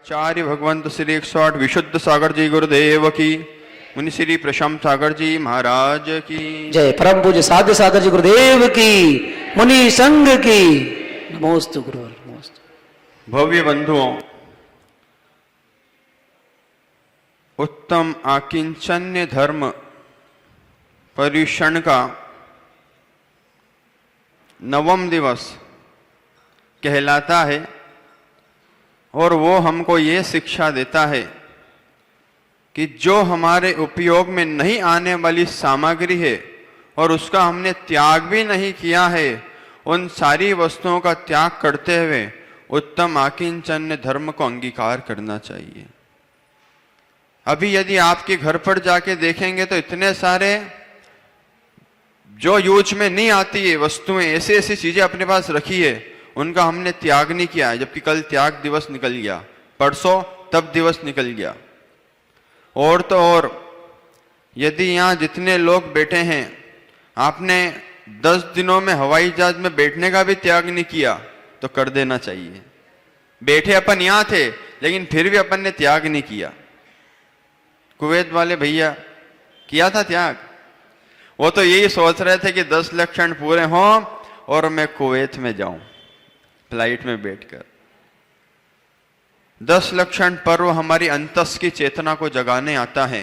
आचार्य भगवंत श्री 108 विशुद्ध सागर जी गुरुदेव की, मुनि श्री प्रशम सागर जी महाराज की जय। परम पूज्य साध्य सागर जी गुरुदेव की, मुनि संघ की नमोस्तु गुरु नमोस्तु। भव्य बंधुओं, उत्तम आकिंचन्य धर्म पर्युषण का नवम दिवस कहलाता है और वो हमको ये शिक्षा देता है कि जो हमारे उपयोग में नहीं आने वाली सामग्री है और उसका हमने त्याग भी नहीं किया है, उन सारी वस्तुओं का त्याग करते हुए उत्तम आकिंचन्य धर्म को अंगीकार करना चाहिए। अभी यदि आपके घर पर जाके देखेंगे तो इतने सारे जो यूज में नहीं आती है वस्तुएं, ऐसी ऐसी चीजें अपने पास रखी है, उनका हमने त्याग नहीं किया है, जबकि कल त्याग दिवस निकल गया, परसों तप दिवस निकल गया। और तो और यदि यहाँ जितने लोग बैठे हैं, आपने 10 दिनों में हवाई जहाज में बैठने का भी त्याग नहीं किया तो कर देना चाहिए। बैठे अपन यहाँ थे लेकिन फिर भी अपन ने त्याग नहीं किया। कुवैत वाले भैया किया था त्याग, वो तो यही सोच रहे थे कि 10 लक्षण पूरे हों और मैं कुवैत में जाऊं फ्लाइट में बैठकर। 10 लक्षण पर्व हमारी अंतस की चेतना को जगाने आता है।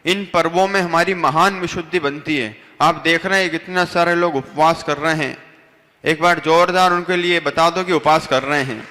इन पर्वों में हमारी महान विशुद्धि बनती है। आप देख रहे हैं कितने सारे लोग उपवास कर रहे हैं, एक बार जोरदार उनके लिए बता दो कि उपवास कर रहे हैं।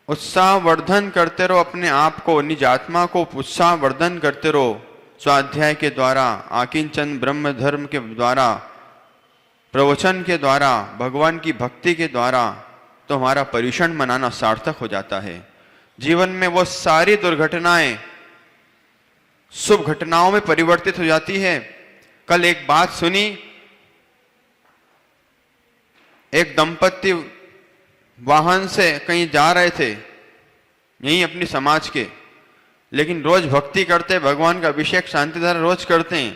उत्साह वर्धन करते रहो अपने आप को, निज आत्मा को उत्साह वर्धन करते रहो स्वाध्याय के द्वारा, आकिंचन ब्रह्म धर्म के द्वारा, प्रवचन के द्वारा, भगवान की भक्ति के द्वारा, तो हमारा पर्युषण मनाना सार्थक हो जाता है। जीवन में वो सारी दुर्घटनाएं शुभ घटनाओं में परिवर्तित हो जाती है। कल एक बात सुनी, एक दंपति वाहन से कहीं जा रहे थे, यहीं अपनी समाज के, लेकिन रोज भक्ति करते, भगवान का अभिषेक शांति धारा रोज करते हैं,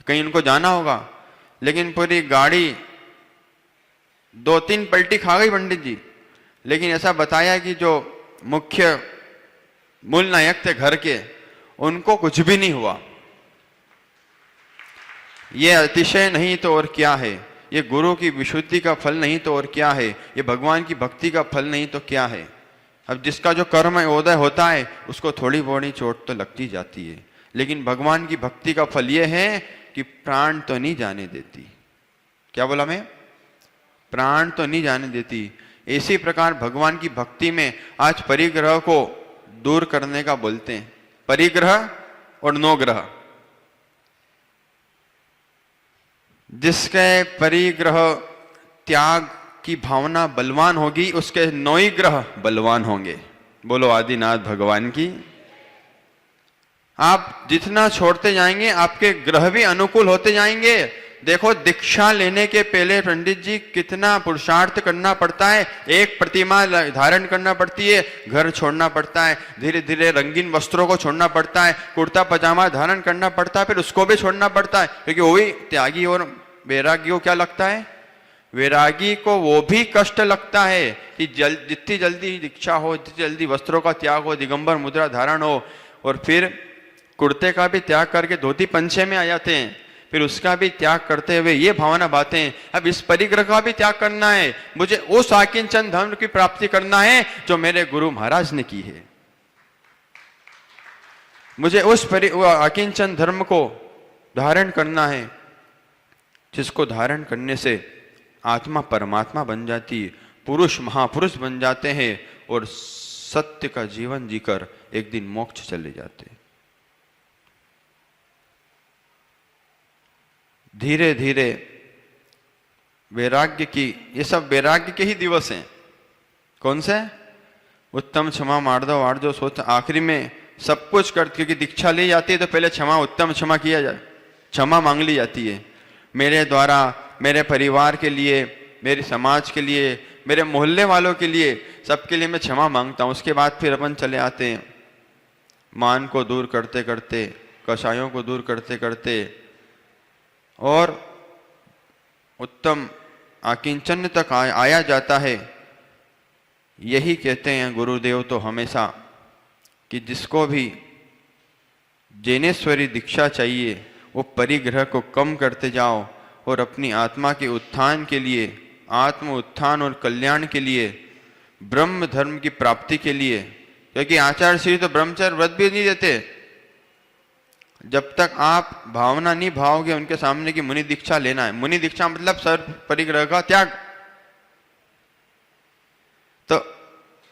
कहीं उनको जाना होगा, लेकिन पूरी गाड़ी 2-3 पलटी खा गई पंडित जी। लेकिन ऐसा बताया कि जो मुख्य मूल नायक थे घर के, उनको कुछ भी नहीं हुआ। ये अतिशय नहीं तो और क्या है, ये गुरु की विशुद्धि का फल नहीं तो और क्या है, ये भगवान की भक्ति का फल नहीं तो क्या है। अब जिसका जो कर्म उदय होता है उसको थोड़ी बड़ी चोट तो लगती जाती है, लेकिन भगवान की भक्ति का फल ये है कि प्राण तो नहीं जाने देती। क्या बोला मैं? प्राण तो नहीं जाने देती। इसी प्रकार भगवान की भक्ति में आज परिग्रह को दूर करने का बोलते हैं, परिग्रह और नौग्रह। जिसके परिग्रह त्याग की भावना बलवान होगी, उसके नौई ग्रह बलवान होंगे। बोलो आदिनाथ भगवान की। आप जितना छोड़ते जाएंगे आपके ग्रह भी अनुकूल होते जाएंगे। देखो, दीक्षा लेने के पहले पंडित जी कितना पुरुषार्थ करना पड़ता है। एक प्रतिमा धारण करना पड़ती है, घर छोड़ना पड़ता है, धीरे धीरे रंगीन वस्त्रों को छोड़ना पड़ता है, कुर्ता पजामा धारण करना पड़ता है, फिर उसको भी छोड़ना पड़ता है, क्योंकि वो भी त्यागी और वैरागी को क्या लगता है, वैरागी को वो भी कष्ट लगता है कि जितनी जल्दी दीक्षा हो, जितनी जल्दी वस्त्रों का त्याग हो, दिगंबर मुद्रा धारण हो, और फिर कुर्ते का भी त्याग करके धोती पंछे में आ जाते हैं, फिर उसका भी त्याग करते हुए ये भावना बातें, अब इस परिग्रह का भी त्याग करना है, मुझे उस आकिंचन धर्म की प्राप्ति करना है जो मेरे गुरु महाराज ने की है, मुझे उस आकिंचन धर्म को धारण करना है, जिसको धारण करने से आत्मा परमात्मा बन जाती है, पुरुष महापुरुष बन जाते हैं और सत्य का जीवन जीकर एक दिन मोक्ष चले जाते हैं। धीरे धीरे वैराग्य की, ये सब वैराग्य के ही दिवस हैं। कौन से? उत्तम क्षमा मार्दव आर्जो सोच। आखिरी में सब कुछ कर, क्योंकि दीक्षा ली जाती है तो पहले क्षमा, उत्तम क्षमा किया जाए, क्षमा मांग ली जाती है। मेरे द्वारा, मेरे परिवार के लिए, मेरे समाज के लिए, मेरे मोहल्ले वालों के लिए, सबके लिए मैं क्षमा मांगता हूँ। उसके बाद फिर अपन चले आते हैं मान को दूर करते करते, कषायों को दूर करते करते, और उत्तम आकिंचन तक आया जाता है। यही कहते हैं गुरुदेव तो हमेशा कि जिसको भी जैनेश्वरी दीक्षा चाहिए वो परिग्रह को कम करते जाओ और अपनी आत्मा के उत्थान के लिए, आत्म उत्थान और कल्याण के लिए, ब्रह्म धर्म की प्राप्ति के लिए, क्योंकि आचार्य श्री तो ब्रह्मचर्य व्रत भी नहीं देते। जब तक आप भावना नहीं भाओगे उनके सामने की मुनि दीक्षा लेना है। मुनि दीक्षा मतलब सर्व परिग्रह का त्याग। तो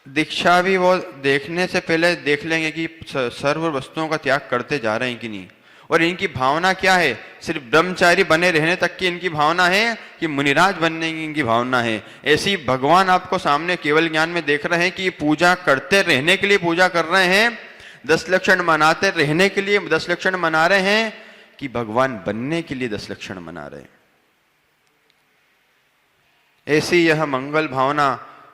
दीक्षा भी वो देखने से पहले देख लेंगे कि सर्व वस्तुओं का त्याग करते जा रहे हैं कि नहीं, और इनकी भावना क्या है। सिर्फ ब्रह्मचारी बने रहने तक की इनकी भावना है कि मुनिराज बनने की इनकी भावना है। ऐसी भगवान आपको सामने केवल ज्ञान में देख रहे हैं कि पूजा करते रहने के लिए पूजा कर रहे हैं, 10 लक्षण मनाते रहने के लिए 10 लक्षण मना रहे हैं, कि भगवान बनने के लिए 10 लक्षण मना रहे हैं। ऐसी यह मंगल भावना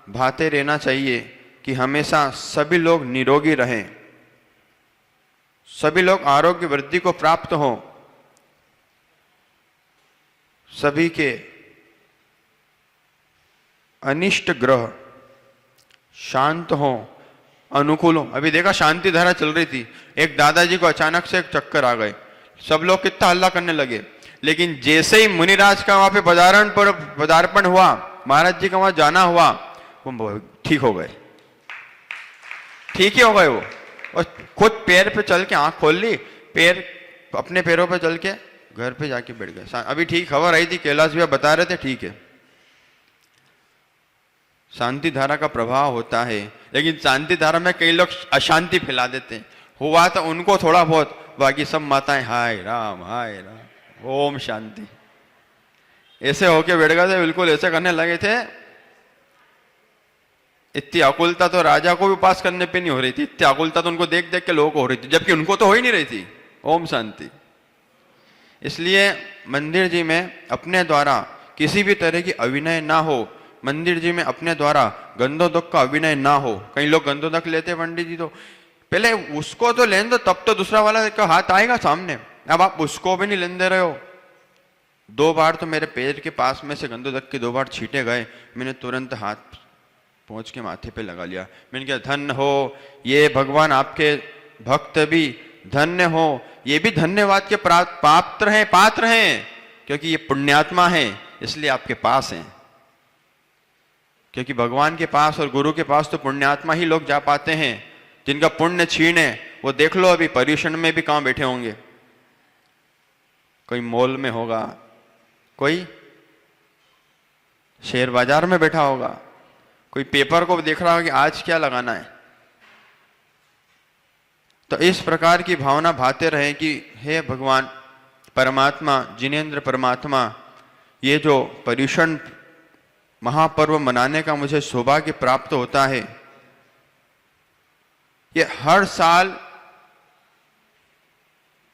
भाते रहना चाहिए कि हमेशा सभी लोग निरोगी रहें, सभी लोग आरोग्य वृद्धि को प्राप्त हो, सभी के अनिष्ट ग्रह शांत हो, अनुकूल हो। अभी देखा शांति धारा चल रही थी, एक दादाजी को अचानक से एक चक्कर आ गए, सब लोग कितना हल्ला करने लगे, लेकिन जैसे ही मुनिराज का वहां पे पदार्पण हुआ, महाराज जी का वहां जाना हुआ, वो ठीक हो गए, ठीक ही हो गए वो। और खुद पैर पे चल के आंख खोल ली, पैर अपने पैरों पे चल के घर पे जाके बैठ गए। अभी ठीक खबर आई थी, कैलाश भैया बता रहे थे, ठीक है। शांति धारा का प्रभाव होता है, लेकिन शांति धारा में कई लोग अशांति फैला देते हैं। हुआ तो उनको थोड़ा बहुत, बाकी सब माताएं हाय राम ओम शांति ऐसे होके बैठ गए थे, बिल्कुल ऐसे करने लगे थे। इतनी आकुलता तो राजा को भी पास करने पे नहीं हो रही थी, इतनी आकुलता तो उनको देख देख के लोगों को हो रही थी, जबकि उनको तो हो ही नहीं रही थी। ओम शांति। इसलिए मंदिर जी में अपने द्वारा किसी भी तरह की अभिनय ना हो, मंदिर जी में अपने द्वारा गंधोदक का अभिनय ना हो। कई लोग गंधोदक लेते पंडित जी, तो पहले उसको तो लेने दो, तब तो दूसरा वाला का हाथ आएगा सामने। अब आप उसको भी नहीं लेने दे रहे हो। 2 बार तो मेरे पैर के पास में से गंधोदक के 2 बार छींटे गए, मैंने तुरंत हाथ पहुंच के माथे पे लगा लिया। मैंने कहा धन्य हो ये भगवान, आपके भक्त भी धन्य हो, ये भी धन्यवाद के पात्र हैं, क्योंकि ये पुण्यात्मा हैं, इसलिए आपके पास हैं। क्योंकि भगवान के पास और गुरु के पास तो पुण्यात्मा ही लोग जा पाते हैं, जिनका पुण्य क्षीण है। वो देख लो अभी पर्यूषण में भी कहां बैठे होंगे, कोई मॉल में होगा, कोई शेयर बाजार में बैठा होगा, कोई पेपर को देख रहा होगा कि आज क्या लगाना है। तो इस प्रकार की भावना भाते रहे कि हे भगवान परमात्मा, जिनेंद्र परमात्मा, ये जो पर्यूषण महापर्व मनाने का मुझे सौभाग्य प्राप्त होता है, ये हर साल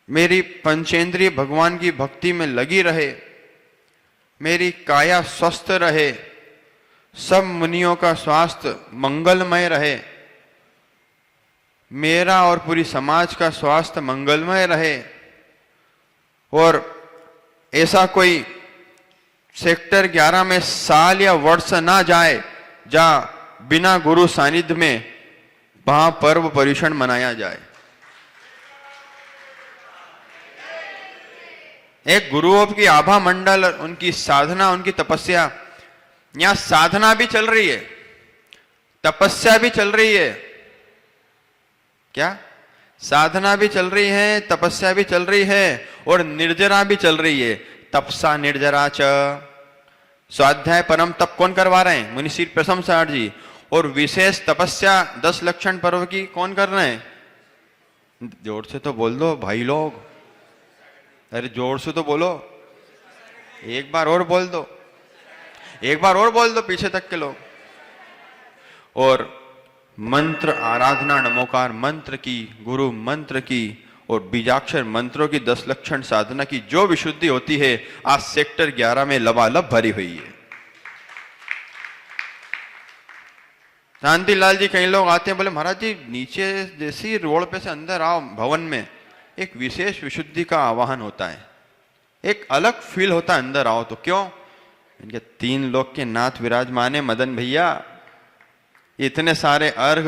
मेरी पंचेंद्रिय भगवान की भक्ति में लगी रहे, मेरी काया स्वस्थ रहे, सब मुनियों का स्वास्थ्य मंगलमय रहे, मेरा और पूरी समाज का स्वास्थ्य मंगलमय रहे, और ऐसा कोई सेक्टर 11 में साल या वर्ष ना जाए जहां बिना गुरु सानिध्य में वहां पर्व पर्यूषण मनाया जाए। एक गुरुओं की आभा मंडल, उनकी साधना, उनकी तपस्या, यहां साधना भी चल रही है, तपस्या भी चल रही है। क्या? साधना भी चल रही है, तपस्या भी चल रही है, और निर्जरा भी चल रही है। तपसा निर्जरा च। स्वाध्याय परम तप कौन करवा रहे हैं? मुनि श्री प्रथम सार जी। और विशेष तपस्या 10 लक्षण पर्व की कौन कर रहे हैं? जोर से तो बोल दो भाई लोग, अरे जोर से तो बोलो, एक बार और बोल दो, एक बार और बोल दो पीछे तक के लोग। और मंत्र आराधना, नमोकार मंत्र की, गुरु मंत्र की और बीजाक्षर मंत्रों की 10 लक्षण साधना की जो विशुद्धि होती है, आज सेक्टर 11 में लबालब भरी हुई है। शांतिलाल जी, कई लोग आते हैं, बोले महाराज जी नीचे जैसी रोड पे से अंदर आओ भवन में, एक विशेष विशुद्धि का आवाहन होता है, एक अलग फील होता है अंदर आओ तो। क्यों? इनके 3 लोक के नाथ विराजमान है मदन भैया। इतने सारे अर्घ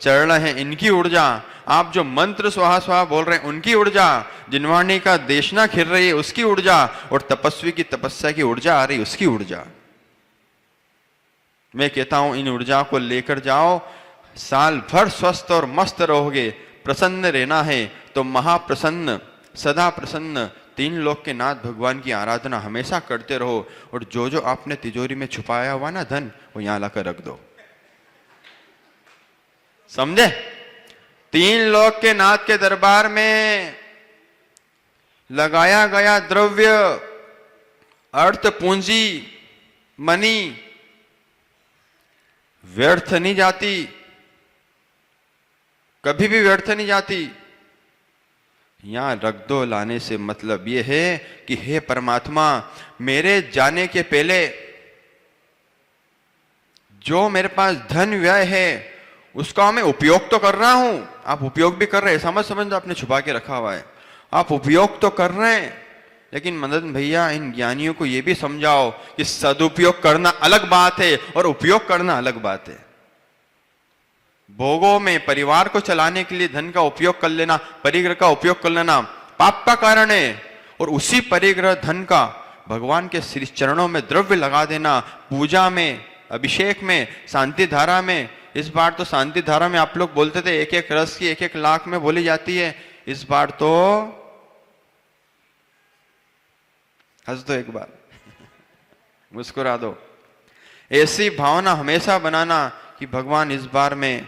चरण हैं, इनकी ऊर्जा, आप जो मंत्र स्वाहा स्वाहा बोल रहे हैं उनकी ऊर्जा, जिनवाणी का देशना खिल रही है उसकी ऊर्जा, और तपस्वी की तपस्या की ऊर्जा आ रही उसकी ऊर्जा। मैं कहता हूं इन ऊर्जा को लेकर जाओ, साल भर स्वस्थ और मस्त रहोगे। प्रसन्न रहना है तो महाप्रसन्न, सदा प्रसन्न 3 लोक के नाथ भगवान की आराधना हमेशा करते रहो, और जो जो आपने तिजोरी में छुपाया हुआ ना धन, वो यहां लाकर रख दो। समझे? 3 लोक के नाथ के दरबार में लगाया गया द्रव्य, अर्थ, पूंजी, मनी व्यर्थ नहीं जाती, कभी भी व्यर्थ नहीं जाती। यहां रख दो लाने से मतलब यह है कि हे परमात्मा, मेरे जाने के पहले जो मेरे पास धन व्यय है उसका मैं उपयोग तो कर रहा हूं। आप उपयोग भी कर रहे हैं, समझ समझ आपने छुपा के रखा हुआ है, आप उपयोग तो कर रहे हैं, लेकिन मदन भैया इन ज्ञानियों को यह भी समझाओ कि सदुपयोग करना अलग बात है और उपयोग करना अलग बात है। भोगों में परिवार को चलाने के लिए धन का उपयोग कर लेना, परिग्रह का उपयोग कर लेना पाप का कारण है, और उसी परिग्रह धन का भगवान के श्री चरणों में द्रव्य लगा देना, पूजा में, अभिषेक में, शांति धारा में। इस बार तो शांति धारा में आप लोग बोलते थे 1-1 रस की 1-1 लाख में बोली जाती है, इस बार तो हंस दो एक बार मुस्कुरा दो। ऐसी भावना हमेशा बनाना कि भगवान इस बार में,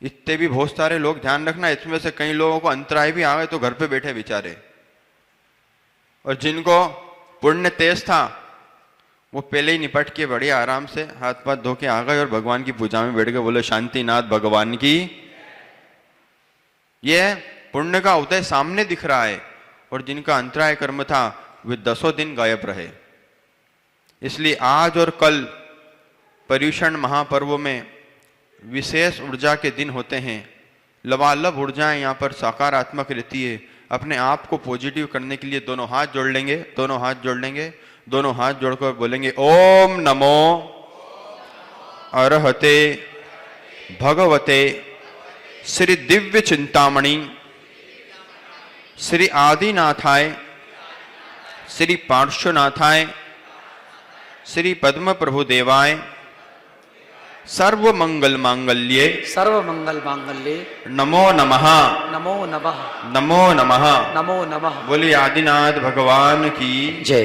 इतने भी बहुत सारे लोग, ध्यान रखना इसमें से कई लोगों को अंतराय भी आ गए तो घर पे बैठे बेचारे, और जिनको पुण्य तेज था वो पहले ही निपट के बढ़िया आराम से हाथ पाथ धो के आ गए और भगवान की पूजा में बैठ के बोले शांतिनाथ भगवान की। ये पुण्य का उदय सामने दिख रहा है, और जिनका अंतराय कर्म था वे 10 दिन गायब रहे। इसलिए आज और कल पर्युषण महापर्व में विशेष ऊर्जा के दिन होते हैं। लबालब ऊर्जाएं यहाँ पर सकारात्मक रहती है। अपने आप को पॉजिटिव करने के लिए दोनों हाथ जोड़ लेंगे, दोनों हाथ जोड़ लेंगे, दोनों हाथ जोड़कर बोलेंगे ओम नमो अरहते भगवते श्री दिव्य चिंतामणि श्री आदिनाथाय श्री पार्श्वनाथाय श्री पद्म प्रभु देवाय सर्व मंगल मांगल्ये सर्व मंगल मांगल्ये नमो नमः नमो नमः नमो नमः नमो नमः। बोलिए आदिनाथ भगवान की जय।